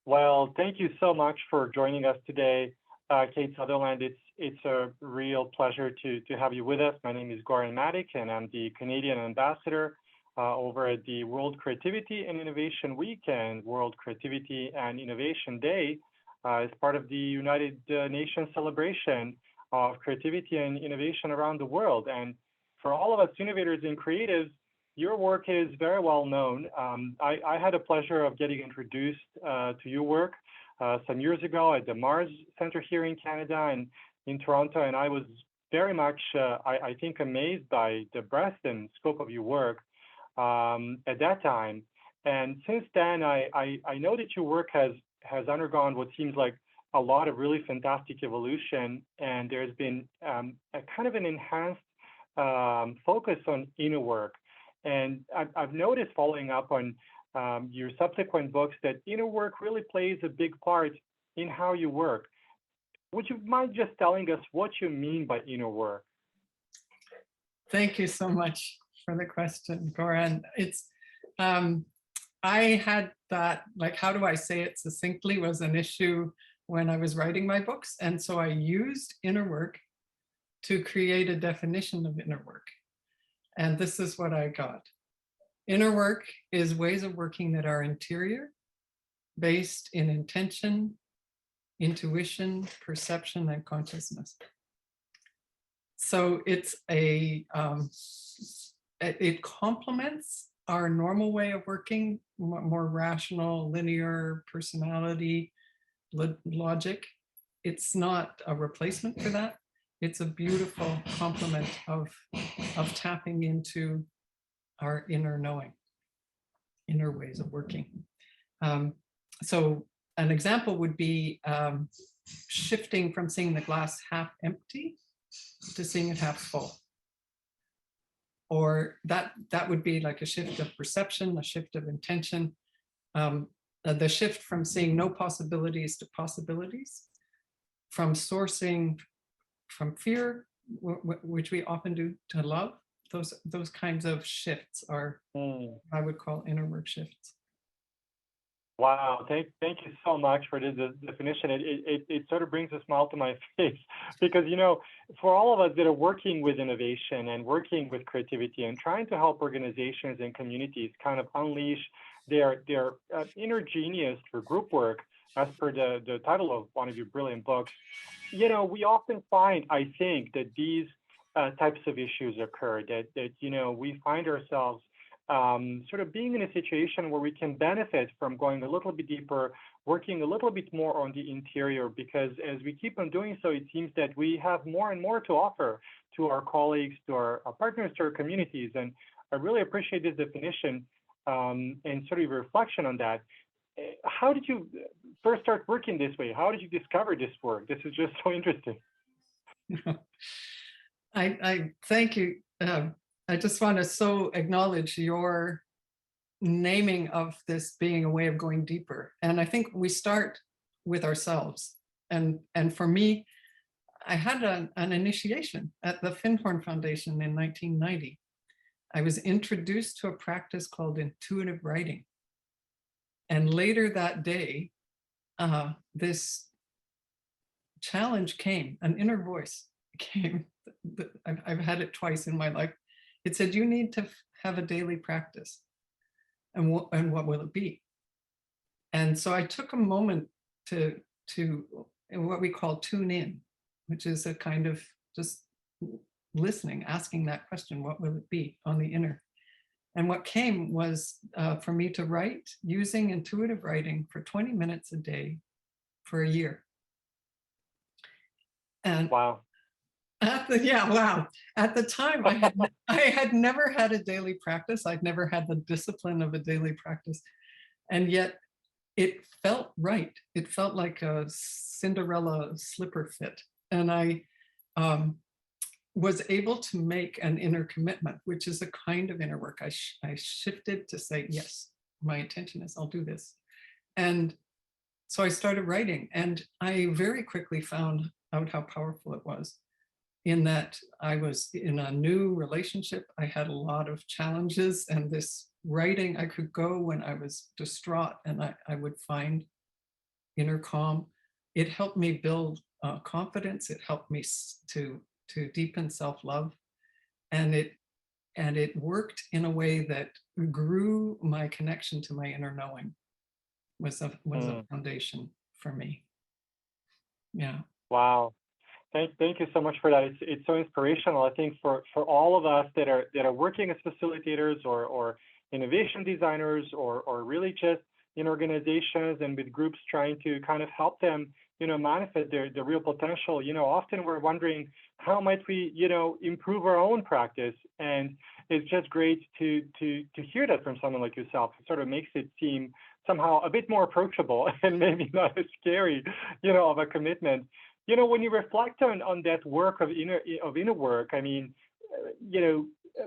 Well, thank you so much for joining us today, Kate Sutherland. It's a real pleasure to have you with us. My name is Goran Matic, and I'm the Canadian ambassador over at the World Creativity and Innovation Week and World Creativity and Innovation Day as part of the United Nations celebration of creativity and innovation around the world. And for all of us innovators and creatives, your work is very well known. I had the pleasure of getting introduced to your work some years ago at the Mars Center here in Canada and in Toronto, and I was very much, I think, amazed by the breadth and scope of your work at that time. And since then, I know that your work has undergone what seems like a lot of really fantastic evolution, and there's been a kind of an enhanced focus on inner work. And I've noticed, following up on your subsequent books, that inner work really plays a big part in how you work. Would you mind just telling us what you mean by inner work? Thank you so much for the question, Goran. It's I had that, like, how do I say it succinctly, was an issue when I was writing my books. And so I used inner work to create a definition of inner work. And this is what I got. Inner work is ways of working that are interior, based in intention, intuition, perception, and consciousness. So it's it complements our normal way of working, more rational, linear personality, logic. It's not a replacement for that. It's a beautiful complement of tapping into our inner knowing, inner ways of working. So an example would be shifting from seeing the glass half empty to seeing it half full. Or that would be like a shift of perception, a shift of intention, the shift from seeing no possibilities to possibilities, from sourcing from fear, which we often do, to love. Those kinds of shifts are, I would call, inner work shifts. Wow, thank you so much for this definition. It sort of brings a smile to my face because, you know, for all of us that are working with innovation and working with creativity and trying to help organizations and communities kind of unleash their inner genius for group work, as per the title of one of your brilliant books, you know, we often find, I think, that these types of issues occur, that you know, we find ourselves sort of being in a situation where we can benefit from going a little bit deeper, working a little bit more on the interior, because as we keep on doing so, it seems that we have more and more to offer to our colleagues, to our partners, to our communities. And I really appreciate this definition and sort of your reflection on that. How did you first start working this way? How did you discover this work? This is just so interesting. I thank you. I just want to so acknowledge your naming of this being a way of going deeper. And I think we start with ourselves. And for me, I had an initiation at the Finhorn Foundation in 1990. I was introduced to a practice called intuitive writing. And later that day, this challenge came, an inner voice came. I've had it twice in my life. It said, you need to have a daily practice. And what will it be? And so I took a moment to what we call tune in, which is a kind of just listening, asking that question, what will it be on the inner? And what came was for me to write using intuitive writing for 20 minutes a day for a year. And wow. At the time, I had never had a daily practice. I'd never had the discipline of a daily practice. And yet it felt right. It felt like a Cinderella slipper fit. And I was able to make an inner commitment, which is a kind of inner work. I shifted to say, yes, my intention is I'll do this. And so I started writing, and I very quickly found out how powerful it was, in that I was in a new relationship. I had a lot of challenges, and this writing, I could go when I was distraught, and I would find inner calm. It helped me build confidence. It helped me to deepen self-love, and it worked in a way that grew my connection to my inner knowing. Was a foundation for me. Yeah. Wow. Thank you so much for that. It's so inspirational. I think for all of us that are working as facilitators or innovation designers or really just in organizations and with groups trying to kind of help them, manifest their real potential. Often we're wondering how might we, improve our own practice, and it's just great to hear that from someone like yourself. It sort of makes it seem somehow a bit more approachable and maybe not as scary, of a commitment. When you reflect on that work of inner work, I mean,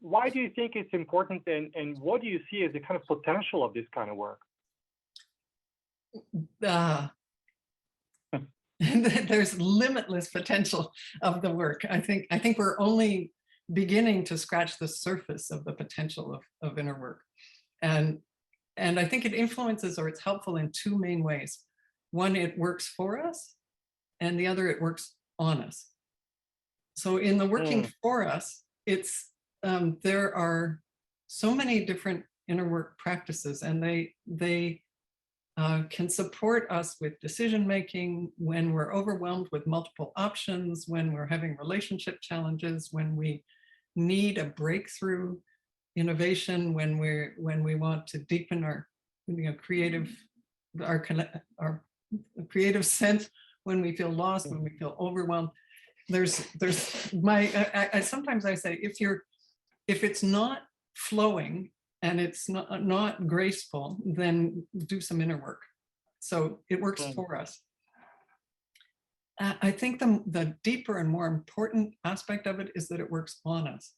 why do you think it's important, and what do you see as the kind of potential of this kind of work? There's limitless potential of the work. I think we're only beginning to scratch the surface of the potential of inner work, and I think it influences, or it's helpful in two main ways. One, it works for us, and the other, it works on us. So in the working for us, it's there are so many different inner work practices, and they can support us with decision making when we're overwhelmed with multiple options, when we're having relationship challenges, when we need a breakthrough innovation, when we want to deepen our creative sense, when we feel lost, when we feel overwhelmed. There's I sometimes I say, if it's not flowing and it's not graceful, then do some inner work. So it works for us. I think the deeper and more important aspect of it is that it works on us.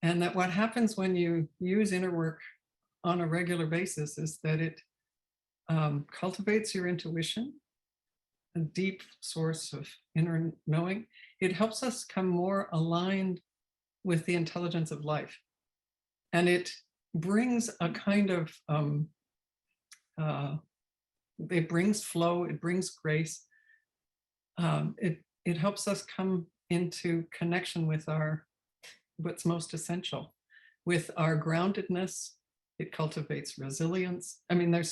And that what happens when you use inner work on a regular basis is that it cultivates your intuition, a deep source of inner knowing. It helps us come more aligned with the intelligence of life. And it brings a kind of, it brings flow, it brings grace. It helps us come into connection with what's most essential, with our groundedness. It cultivates resilience. I mean,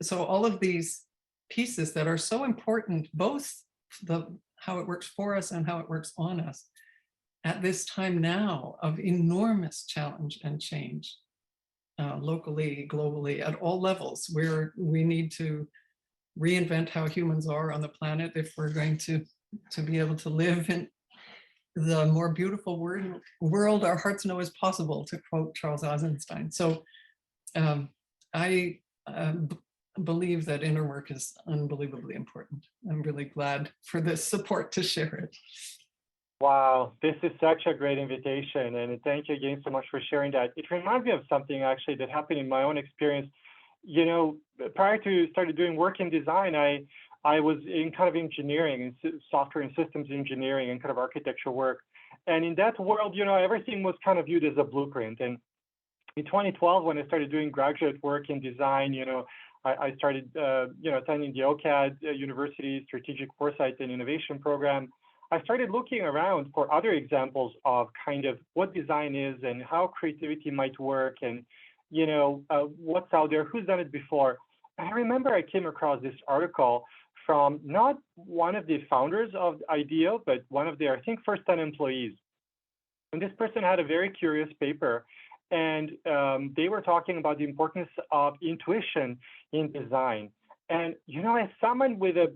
so all of these pieces that are so important, both how it works for us and how it works on us at this time now of enormous challenge and change, locally, globally, at all levels, where we need to reinvent how humans are on the planet if we're going to be able to live in the more beautiful world our hearts know is possible, to quote Charles Eisenstein. So I believe that inner work is unbelievably important. I'm really glad for this support to share it. Wow, this is such a great invitation, and thank you again so much for sharing that. It reminds me of something actually that happened in my own experience. Prior to started doing work in design, I was in kind of engineering and software and systems engineering and kind of architecture work. And in that world, everything was kind of viewed as a blueprint. And in 2012, when I started doing graduate work in design, I started, attending the OCAD University Strategic Foresight and Innovation Program. I started looking around for other examples of kind of what design is and how creativity might work, and what's out there, who's done it before. I remember I came across this article from not one of the founders of IDEO, but one of their, I think, first-time employees. And this person had a very curious paper, and they were talking about the importance of intuition in design. And as someone with a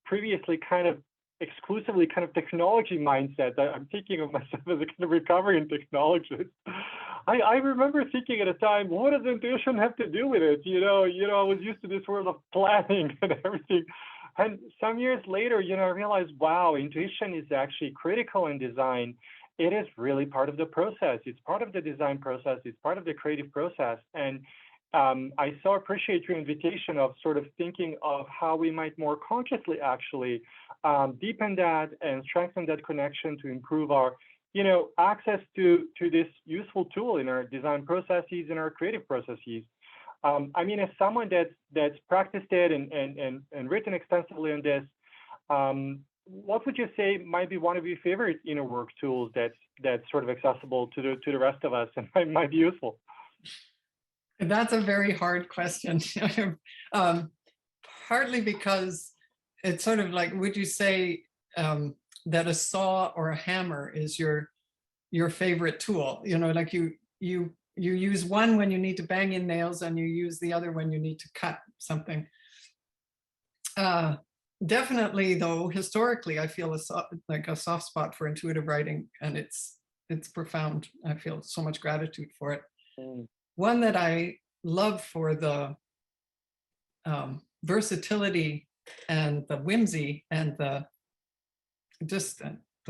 previously kind of exclusively kind of technology mindset, I'm thinking of myself as a kind of recovering technologist. I remember thinking at a time, what does intuition have to do with it? I was used to this world of planning and everything. And some years later, I realized, wow, intuition is actually critical in design. It is really part of the process. It's part of the design process. It's part of the creative process. And I so appreciate your invitation of sort of thinking of how we might more consciously actually deepen that and strengthen that connection to improve our, access to this useful tool in our design processes and our creative processes. I mean, as someone that's practiced it and written extensively on this, what would you say might be one of your favorite inner work tools that's sort of accessible to the rest of us and might be useful? That's a very hard question. um, Partly because it's sort of like, would you say that a saw or a hammer is your favorite tool? You know, like you use one when you need to bang in nails, and you use the other when you need to cut something. Definitely, though, historically, I feel like a soft spot for intuitive writing, and it's profound. I feel so much gratitude for it. Mm. One that I love for the versatility and the whimsy and the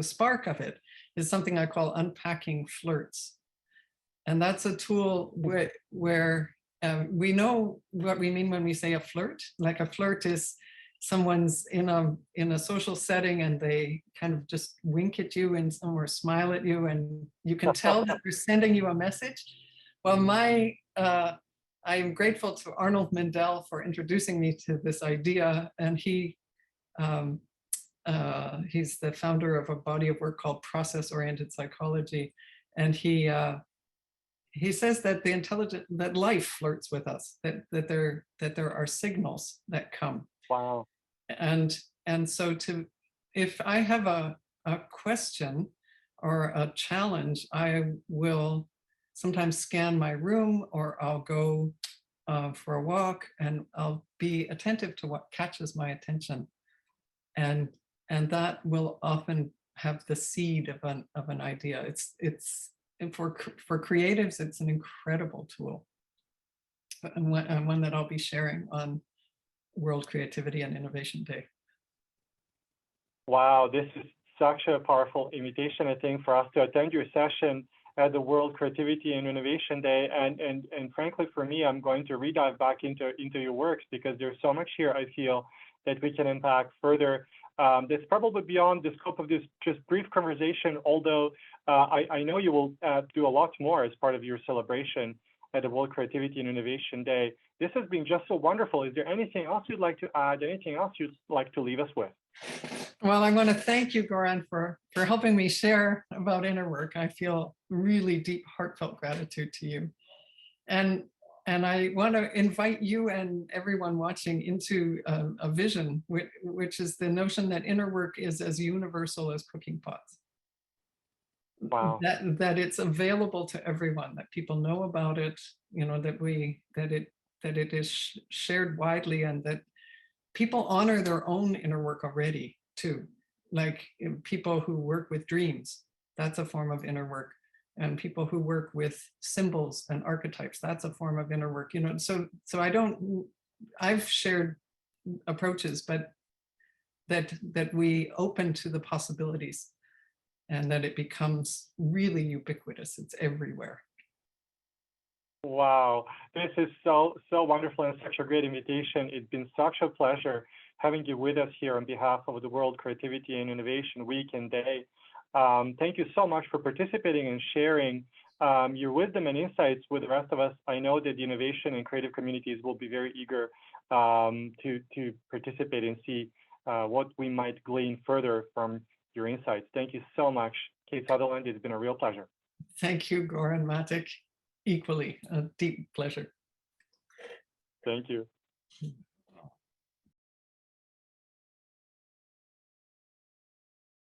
spark of it is something I call unpacking flirts. And that's a tool where we know what we mean when we say a flirt. Like a flirt is someone's in a social setting and they kind of just wink at you and or smile at you, and you can tell that they're sending you a message. Well, I'm grateful to Arnold Mindell for introducing me to this idea, and he's the founder of a body of work called process-oriented psychology, and he says that that life flirts with us, that there are signals that come. Wow. And so if I have a question or a challenge, I will sometimes scan my room, or I'll go for a walk, and I'll be attentive to what catches my attention, and that will often have the seed of an idea. And for creatives, it's an incredible tool, and one that I'll be sharing on World Creativity and Innovation Day. Wow, this is such a powerful invitation, I think, for us to attend your session at the World Creativity and Innovation Day. And frankly, for me, I'm going to redive back into your works, because there's so much here I feel that we can impact further. That's probably beyond the scope of this just brief conversation, although I know you will do a lot more as part of your celebration at the World Creativity and Innovation Day. This has been just so wonderful. Is there anything else you'd like to add? Anything else you'd like to leave us with? Well, I want to thank you, Goran, for helping me share about inner work. I feel really deep, heartfelt gratitude to you. And I want to invite you and everyone watching into a vision, which is the notion that inner work is as universal as cooking pots. Wow. That it's available to everyone, that people know about it, you know, that it is shared widely, and that people honor their own inner work already too. Like people who work with dreams, that's a form of inner work. And people who work with symbols and archetypes, that's a form of inner work. You know, so I've shared approaches, but that we open to the possibilities, and that it becomes really ubiquitous. It's everywhere. Wow, this is so wonderful and such a great invitation. It's been such a pleasure having you with us here on behalf of the World Creativity and Innovation Week and Day. Thank you so much for participating and sharing your wisdom and insights with the rest of us. I know that the innovation and creative communities will be very eager to participate and see what we might glean further from your insights. Thank you so much, Kate Sutherland. It's been a real pleasure. Thank you, Goran Matic. Equally a deep pleasure. Thank you.